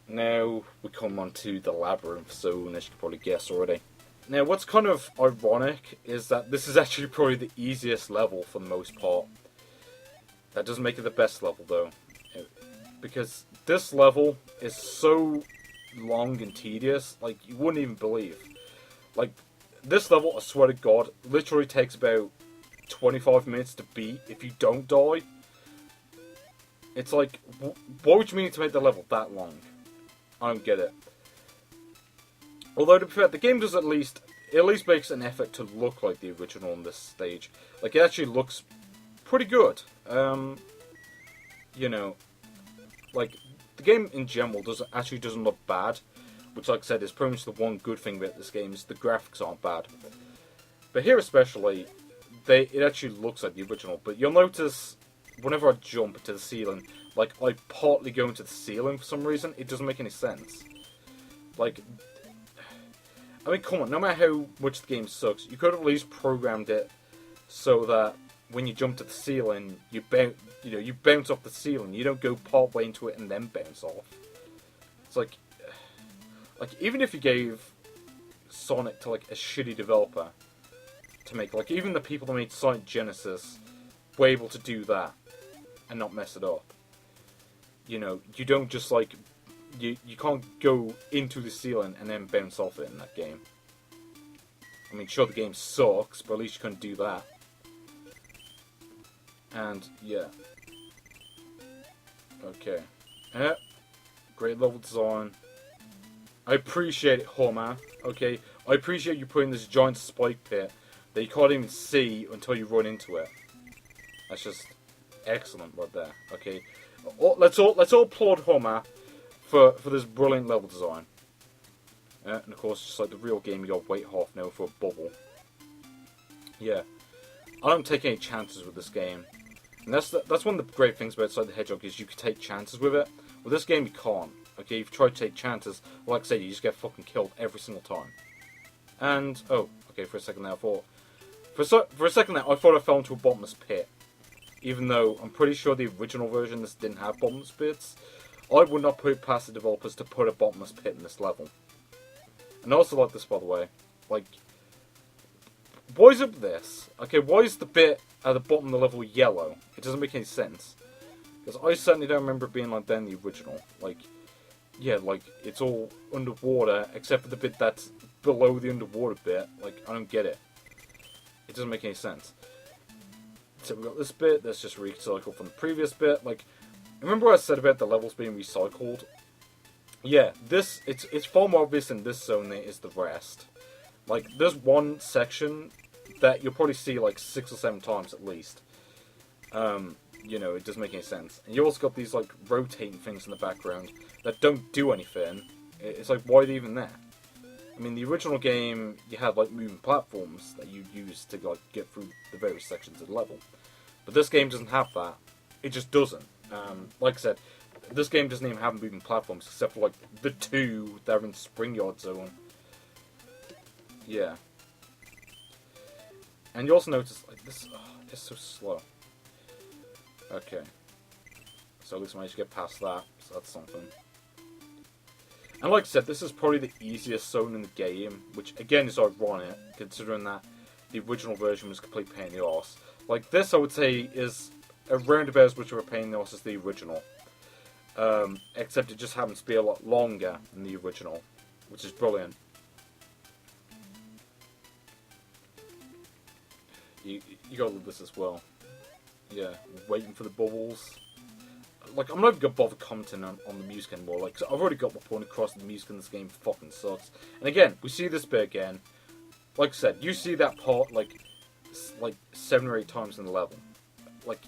Now we come on to the Labyrinth zone, as you can probably guess already. Now, what's kind of ironic is that this is actually probably the easiest level for the most part. That doesn't make it the best level, though. Because this level is so long and tedious, like, you wouldn't even believe. Like, this level, I swear to God, literally takes about 25 minutes to beat if you don't die. It's like, why would you mean to make the level that long? I don't get it. Although, to be fair, the game does at least makes an effort to look like the original on this stage. Like, it actually looks pretty good. You know, like, the game in general doesn't look bad. Which, like I said, is pretty much the one good thing about this game, is the graphics aren't bad. But here especially, it actually looks like the original. But you'll notice, whenever I jump to the ceiling, like, I partly go into the ceiling for some reason. It doesn't make any sense. Like, I mean, come on, no matter how much the game sucks, you could have at least programmed it so that when you jump to the ceiling, you bounce off the ceiling. You don't go part way into it and then bounce off. It's like even if you gave Sonic to, like, a shitty developer to make, like, even the people that made Sonic Genesis were able to do that and not mess it up. You know, you don't just, like, you can't go into the ceiling and then bounce off it in that game. I mean, sure, the game sucks, but at least you couldn't do that. And, yeah. Okay. Great level design. I appreciate it, Homer. Okay? I appreciate you putting this giant spike pit that you can't even see until you run into it. That's just excellent right there. Okay? Let's all applaud Homer for this brilliant level design. And of course, just like the real game, you got to wait half an hour for a bubble. Yeah. I don't take any chances with this game. And that's one of the great things about Sonic the Hedgehog, is you can take chances with it. With this game, you can't. Okay, if you try to take chances, like I said, you just get fucking killed every single time. And, oh, okay, for a second there, I thought I fell into a bottomless pit. Even though I'm pretty sure the original version this didn't have bottomless pits. I would not put it past the developers to put a bottomless pit in this level. And I also like this, by the way. Like, why is it this? Okay, why is the bit at the bottom of the level yellow? It doesn't make any sense. Because I certainly don't remember it being like that in the original. Like, yeah, like, it's all underwater, except for the bit that's below the underwater bit. Like, I don't get it. It doesn't make any sense. So we've got this bit that's just recycled from the previous bit. Like, remember what I said about the levels being recycled? Yeah, it's far more obvious in this zone than it is the rest. Like, there's one section that you'll probably see like 6 or 7 times at least. You know, it doesn't make any sense. And you also got these, like, rotating things in the background that don't do anything. It's like, why are they even there? I mean, the original game, you had, like, moving platforms that you used to, like, get through the various sections of the level. But this game doesn't have that. It just doesn't. Like I said, this game doesn't even have moving platforms, except for, like, the 2 that are in Spring Yard Zone. Yeah. And you also notice, like, this, it's so slow. Okay. So at least I managed to get past that, so that's something. And like I said, this is probably the easiest zone in the game, which again is ironic, considering that the original version was a complete pain in the arse. Like, this I would say is around about as much of a pain in the arse as the original. Except it just happens to be a lot longer than the original, which is brilliant. You gotta love this as well. Yeah, waiting for the bubbles. Like, I'm not even gonna bother commenting on the music anymore. Like, I've already got my point across. The music in this game fucking sucks. And again, we see this bit again. Like I said, you see that part like 7 or 8 times in the level. Like,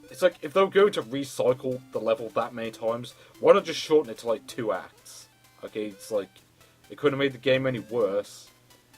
it's like, if they're going to recycle the level that many times, why not just shorten it to like 2 acts? Okay, it's like, it couldn't have made the game any worse.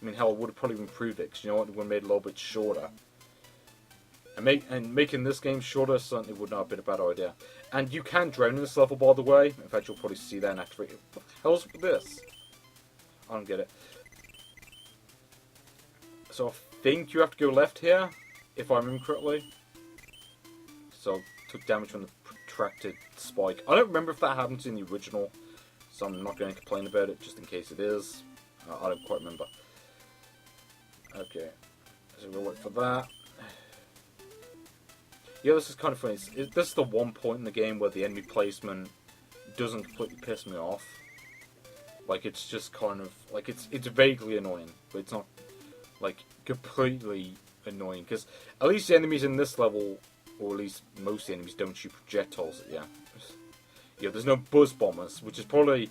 I mean, hell, it would have probably improved it, because you know what, it would have made it a little bit shorter. And making this game shorter certainly would not have been a bad idea. And you can drown in this level, by the way. In fact, you'll probably see that and activate it. What the hell's with this? I don't get it. So I think you have to go left here, if I remember correctly. So I took damage from the retracted spike. I don't remember if that happened in the original, so I'm not going to complain about it, just in case it is. I don't quite remember. Okay, so we'll wait for that. Yeah, this is kind of funny. This is the one point in the game where the enemy placement doesn't completely piss me off. Like, it's just kind of, like, it's vaguely annoying, but it's not, like, completely annoying, because at least the enemies in this level, or at least most of the enemies, don't shoot projectiles at you. Yeah, there's no buzz bombers, which is probably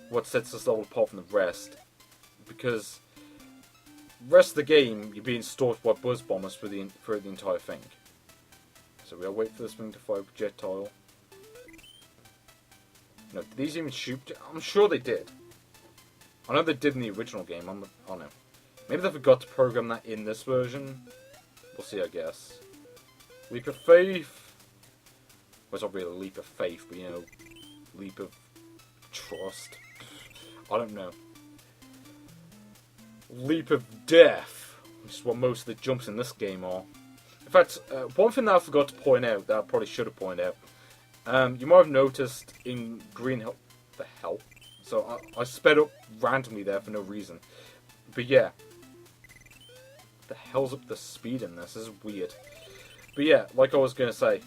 what sets this level apart from the rest, because the rest of the game, you're being stalked by buzz bombers for the entire thing. So we'll wait for this thing to fire a projectile. No, did these even shoot? I'm sure they did. I know they did in the original game. I don't know. Maybe they forgot to program that in this version. We'll see, I guess. Leap of faith. Well, it's not really a leap of faith, but, you know, leap of trust. I don't know. Leap of death, which is what most of the jumps in this game are. In fact, one thing that I forgot to point out, that I probably should have pointed out, you might have noticed in Green Hill... The hell? So I sped up randomly there for no reason. But yeah. What the hell's up the speed in this? This is weird. But yeah, like I was going to say,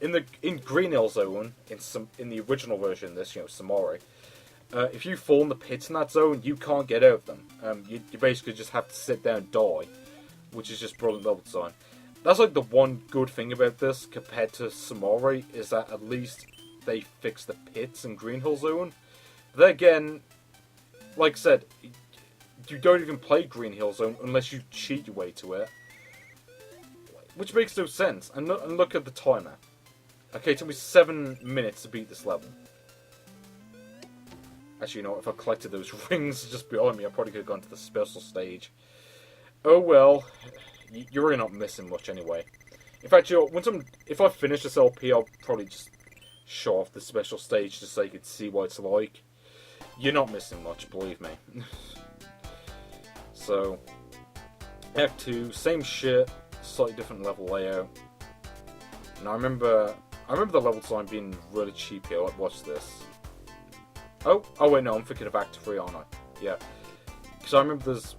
in Green Hill Zone, in the original version of this, you know, Somari, if you fall in the pits in that zone, you can't get out of them. You basically just have to sit there and die, which is just brilliant level design. That's like the one good thing about this compared to Somari, is that at least they fixed the pits in Green Hill Zone. But then again, like I said, you don't even play Green Hill Zone unless you cheat your way to it. Which makes no sense. And look at the timer. Okay, it took me 7 minutes to beat this level. Actually, you know what, if I collected those rings just behind me, I probably could have gone to the special stage. Oh well, you're really not missing much anyway. In fact, you know, if I finish this LP, I'll probably just show off the special stage just so you can see what it's like. You're not missing much, believe me. So, F2, same shit, slightly different level layout. And I remember the level design being really cheap here. Like, watch this. Oh wait, no, I'm thinking of Act 3, aren't I? Yeah. Because I remember there's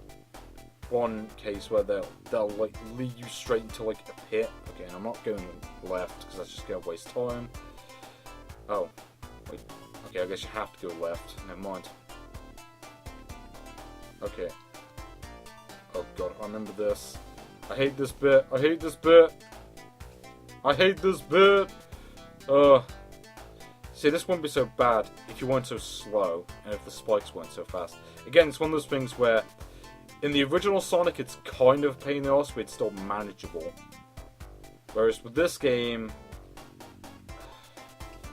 one case where they'll like lead you straight into like a pit. Okay, and I'm not going left because that's just gonna waste time. Oh, wait. Okay, I guess you have to go left. Never mind. Okay. Oh god, I remember this. I hate this bit. I hate this bit. I hate this bit. See, this wouldn't be so bad if you weren't so slow and if the spikes weren't so fast. Again, it's one of those things where in the original Sonic, it's kind of a pain in the ass, but it's still manageable. Whereas with this game,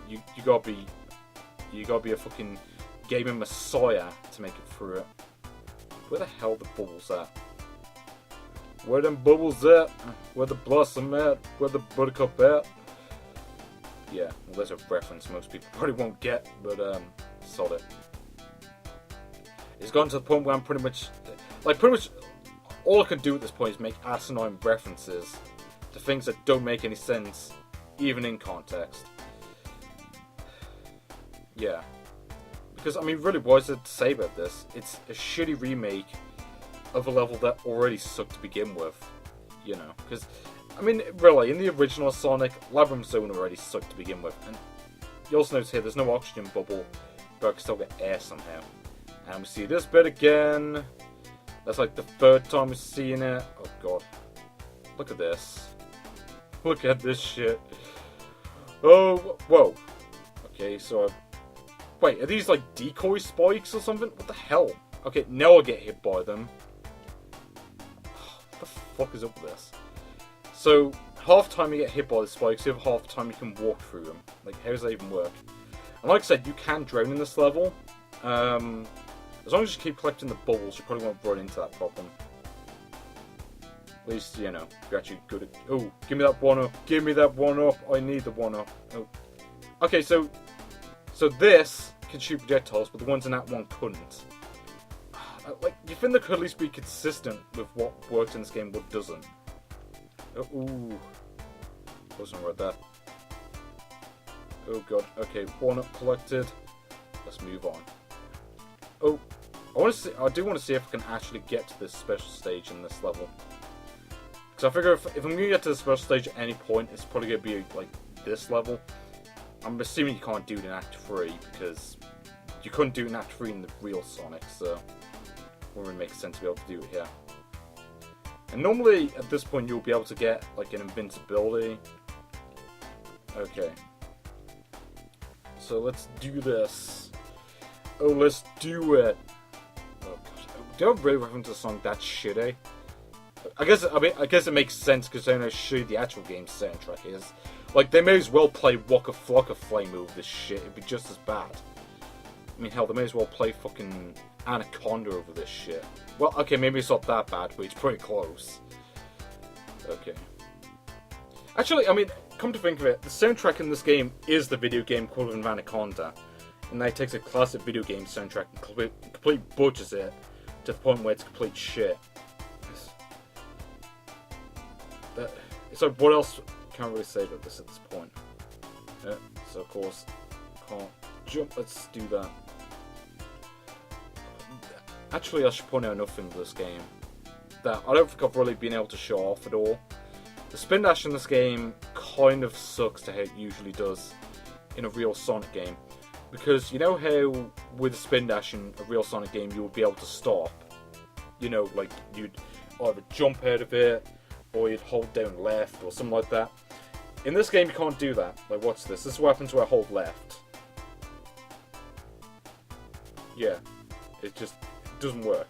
you gotta be a fucking gaming messiah to make it through it. Where the hell are the bubbles at? Where them bubbles at? Where the blossom at? Where the buttercup at? Yeah, well, there's a reference most people probably won't get, but sod it. It's gotten to the point where I'm pretty much all I can do at this point is make asinine references to things that don't make any sense, even in context. Yeah. Because, I mean, really, what is it to say about this? It's a shitty remake of a level that already sucked to begin with. You know, because, I mean, really, in the original Sonic, Labyrinth Zone already sucked to begin with. And you also notice here, there's no oxygen bubble, but I can still get air somehow. And we see this bit again. That's like the third time we're seeing it. Oh god. Look at this. Look at this shit. Oh, whoa. Okay, so... Wait, are these like decoy spikes or something? What the hell? Okay, now I get hit by them. What the fuck is up with this? So, half the time you get hit by the spikes, the other half the time you can walk through them. Like, how does that even work? And like I said, you can drown in this level. As long as you keep collecting the bubbles, you probably won't run into that problem. At least, you know, you're actually good at... Oh, give me that one up. Give me that one up. I need the one up. Oh. Okay, so this can shoot projectiles, but the ones in that one couldn't. Like, you think they could at least be consistent with what works in this game, what doesn't. Oh, ooh. Wasn't right there. Oh god, okay, one-up collected. Let's move on. Oh, I do want to see if I can actually get to this special stage in this level. Because I figure if I'm going to get to the special stage at any point, it's probably going to be like this level. I'm assuming you can't do it in Act 3, because you couldn't do it in Act 3 in the real Sonic, so it wouldn't really make sense to be able to do it here. And normally, at this point, you'll be able to get like an invincibility. Okay. So let's do this. Oh, let's do it. Oh god, do I really reference the song that shitty? I guess it makes sense because I don't know how shitty the actual game's soundtrack is. Like, they may as well play Waka Flocka Flame over this shit. It'd be just as bad. I mean, hell, they may as well play fucking Anaconda over this shit. Well, okay, maybe it's not that bad, but it's pretty close. Okay. Actually, I mean, come to think of it, the soundtrack in this game is the video game equivalent of Anaconda. And that takes a classic video game soundtrack and completely butchers it to the point where it's complete shit. It's like, what else can I really say about this at this point? So, of course, can't jump. Let's do that. Actually, I should point out another thing with this game that I don't think I've really been able to show off at all. The spin dash in this game kind of sucks to how it usually does in a real Sonic game. Because you know how with a spin dash in a real Sonic game you would be able to stop? You know, like you'd either jump out of it or you'd hold down left or something like that. In this game you can't do that. Like, watch this. This is what happens when I hold left. Yeah. It doesn't work.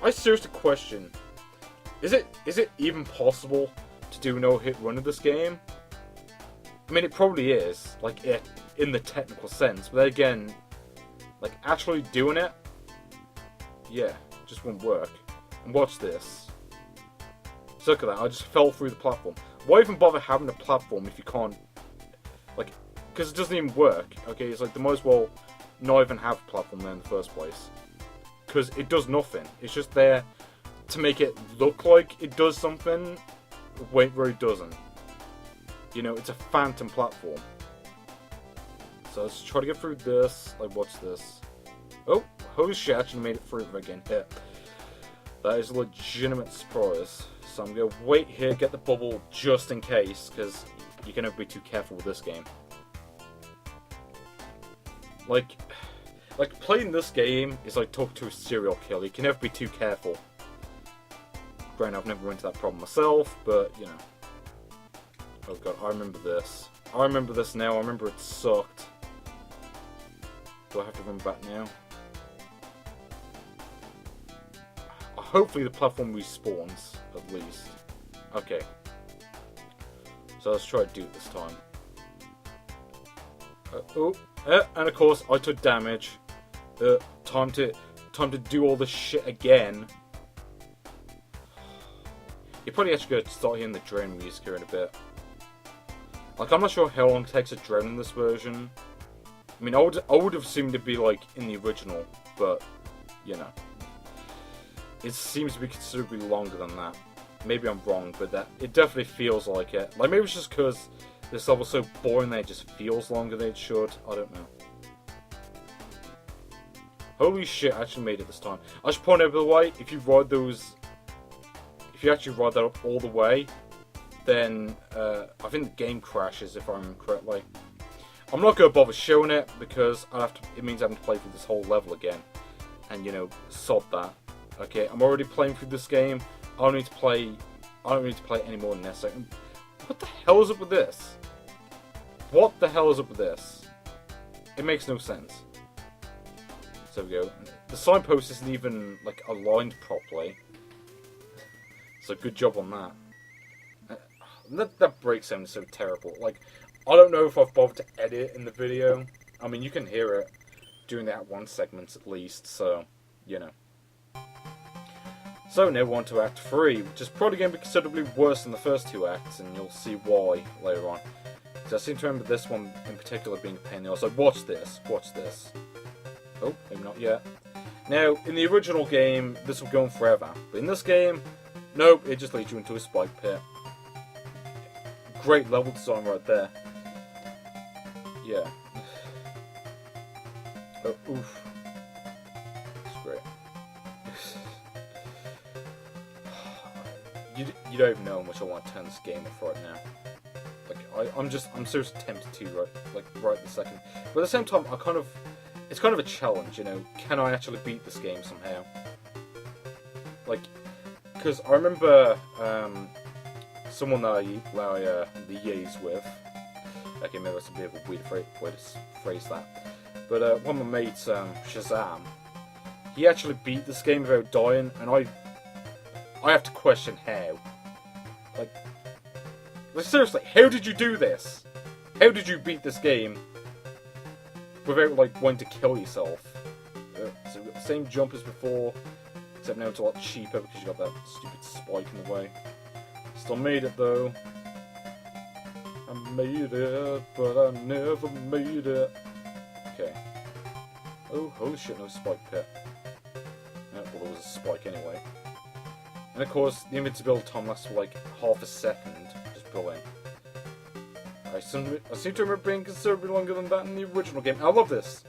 I seriously question, is it even possible to do no-hit run of this game? I mean, it probably is, like, in the technical sense, but then again, like, actually doing it, yeah, just won't work. And watch this. So look at that, I just fell through the platform. Why even bother having a platform if you can't, like, because it doesn't even work, okay? It's like, they might as well not even have a platform there in the first place. Because it does nothing. It's just there to make it look like it does something, where it doesn't. You know, it's a phantom platform. So let's try to get through this. Like, watch this. Oh, holy shit, I actually made it through again. Yeah. That is a legitimate surprise. So I'm going to wait here, get the bubble just in case, because you're going to be too careful with this game. Like, playing this game is like talking to a serial killer. You can never be too careful. Granted, I've never run into that problem myself, but, you know. Oh god, I remember this. I remember this now. I remember it sucked. Do I have to run back now? Hopefully the platform respawns, at least. Okay. So let's try to do it this time. And of course, I took damage. Time to do all this shit again. You're probably actually going to start hearing the drone music here in a bit. Like, I'm not sure how long it takes to drone in this version. I mean, I would have assumed it'd be like in the original, but you know, it seems to be considerably longer than that. Maybe I'm wrong, but it definitely feels like it. Like, maybe it's just because this level's so boring that it just feels longer than it should. I don't know. Holy shit, I actually made it this time. I should point out, by the way, if you actually ride that up all the way, then I think the game crashes, if I remember correctly. I'm not going to bother showing it because it means I have to play through this whole level again. And, you know, sod that. Okay, I'm already playing through this game. I don't need to play any more than this. What the hell is up with this? What the hell is up with this? It makes no sense. So we go. The signpost isn't even, like, aligned properly. So good job on that. That break sounds so terrible. Like, I don't know if I've bothered to edit in the video. I mean, you can hear it during that one segment at least, so, you know. So now we're on to Act 3, which is probably going to be considerably worse than the first two acts, and you'll see why later on. So I seem to remember this one in particular being a pain in the ass. Like, watch this. Oh, maybe not yet. Now, in the original game, this will go on forever. But in this game, nope, it just leads you into a spike pit. Great level design right there. Yeah. Oh, oof. It's great. You don't even know how much I want to turn this game off right now. Like, I'm seriously tempted to, right this second. But at the same time, it's kind of a challenge, you know. Can I actually beat this game somehow? Like, because I remember, someone that I liaise with. Okay, maybe that's a bit of a weird way to phrase that. But one of my mates, Shazam, he actually beat this game without dying, and I have to question how. Like seriously, how did you do this? How did you beat this game without like wanting to kill yourself? So we've got the same jump as before, except now it's a lot cheaper because you got that stupid spike in the way. Still made it though. I made it, but I never made it. Okay. Oh, holy shit, no spike pit. Yeah, well, there was a spike anyway. And of course, the invincibility time lasts for like half a second. Just brilliant. I seem to remember being considerably longer than that in the original game. I love this.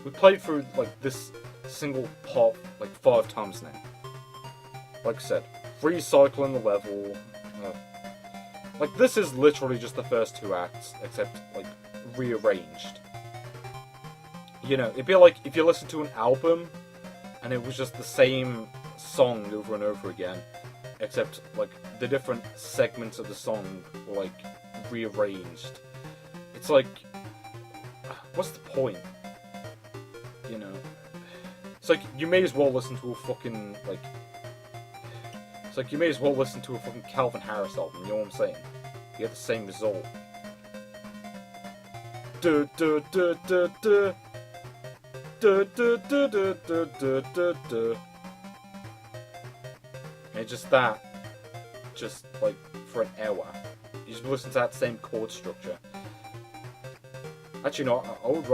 We played through like this single part like 5 times now. Like I said, recycling the level. Like this is literally just the first 2 acts, except like rearranged. You know, it'd be like if you listen to an album and it was just the same song over and over again, except like the different segments of the song were like rearranged. It's like, what's the point? You know, it's like you may as well listen to a fucking like. It's like you may as well listen to a fucking Calvin Harris album. You know what I'm saying? You get the same result. Du du du du du. Du du du du du du du du. And just that, just like for an hour, you just listen to that same chord structure. Actually, no, I would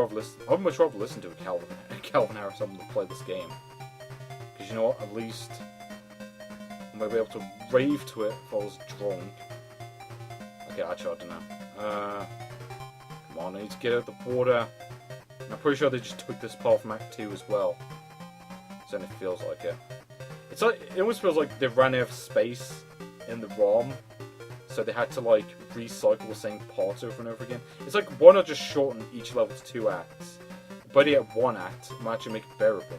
much rather listen to a Calvin Harris album than play this game. Because you know what, at least I might be able to rave to it if I was drunk. Okay, actually, I don't know. Come on, I need to get out the border. And I'm pretty sure they just took this part from Act 2 as well. So it feels like it. It's like, it almost feels like they ran out of space in the ROM, so they had to like recycle the same parts over and over again. It's like, why not just shorten each level to 2 acts? But yeah, 1 act might actually make it bearable.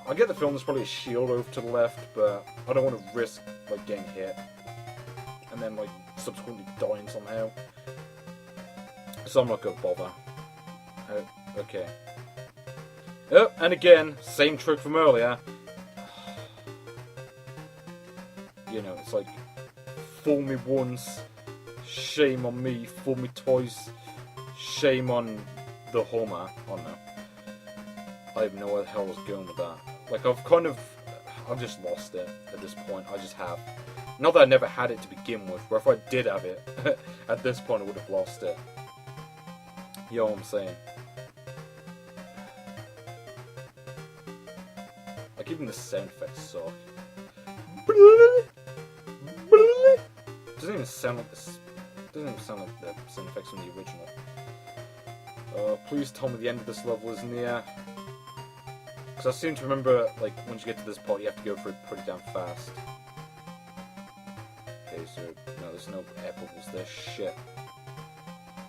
I get the film there's probably a shield over to the left, but I don't want to risk like getting hit and then like subsequently dying somehow. So I'm not gonna bother. Okay. Oh, and again, same trick from earlier. You know, it's like, fool me once, shame on me, fool me twice, shame on the Homer. Oh no. I have no idea where the hell I was going with that. Like, I've just lost it at this point. I just have. Not that I never had it to begin with, but if I did have it, at this point I would have lost it. You know what I'm saying? Like, even the sound effects suck. Doesn't even sound like this. Doesn't even sound like the sound effects from the original. Please tell me the end of this level is near. Because I seem to remember, like, once you get to this part, you have to go for it pretty damn fast. Okay, so, no, there's no air bubbles there. Shit.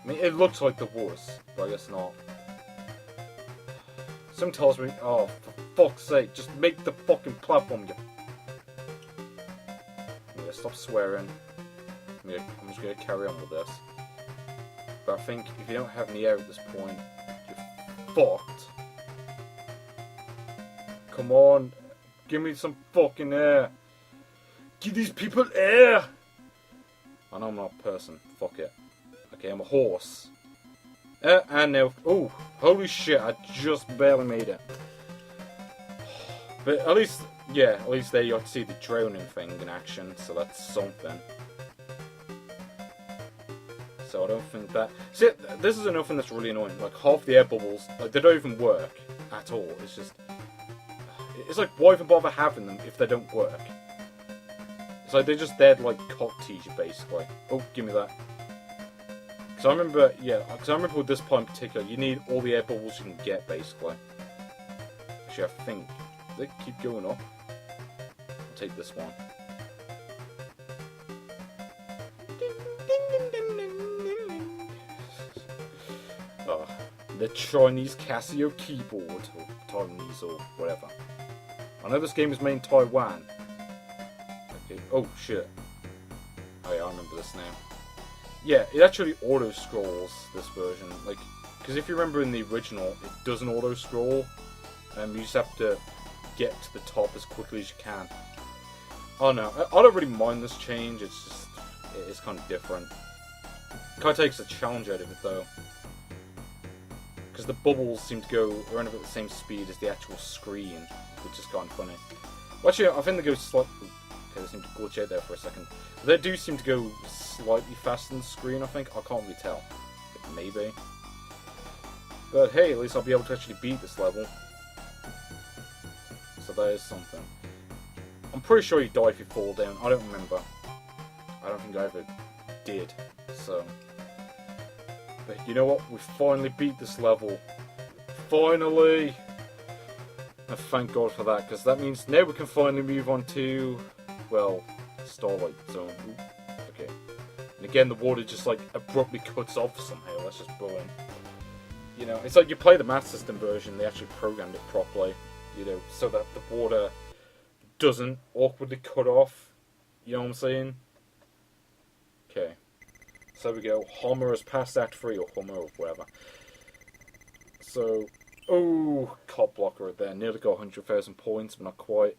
I mean, it looks like there was, but I guess not. Something tells me, oh, for fuck's sake, just make the fucking platform, you... Yeah, stop swearing. I'm just gonna carry on with this. But I think if you don't have any air at this point, you're fucked. Come on, give me some fucking air. Give these people air! I know I'm not a person, fuck it. Okay, I'm a horse. And now, oh, holy shit, I just barely made it. But at least, yeah, at least there you got to see the droning thing in action, so that's something. So I don't think that... See, this is another thing that's really annoying. Like, half the air bubbles, like, they don't even work at all. It's just... It's like, why even bother having them if they don't work? It's like, they're just there to, like, cock tease you, basically. Oh, give me that. Because I remember, yeah, because I remember with this part in particular, you need all the air bubbles you can get, basically. Actually, I think they keep going up. I'll take this one. The Chinese Casio keyboard, or Taiwanese, or whatever. I know this game is made in Taiwan. Okay. Oh shit. Oh yeah, I remember this now. Yeah, it actually auto-scrolls this version. Like, because if you remember in the original, it doesn't auto-scroll. You just have to get to the top as quickly as you can. Oh no, I don't really mind this change. It's just, it's kind of different. It kind of takes the challenge out of it though. Because the bubbles seem to go around about the same speed as the actual screen, which is kind of funny. Well, actually, I think they go slightly... Okay, they seem to glitch out there for a second. They do seem to go slightly faster than the screen, I think. I can't really tell. Maybe. But hey, at least I'll be able to actually beat this level. So that is something. I'm pretty sure you die if you fall down. I don't remember. I don't think I ever did. So... But you know what? We finally beat this level. Finally! And thank God for that, because that means now we can finally move on to, well, Starlight Zone. Ooh, okay. And again, the water just like abruptly cuts off somehow. That's just brilliant. You know, it's like you play the Master System version, they actually programmed it properly, you know, so that the water doesn't awkwardly cut off. You know what I'm saying? Okay. So we go, Homer has passed Act 3, or Homer, or whatever. So, oh, cop blocker right there. Nearly got 100,000 points, but not quite.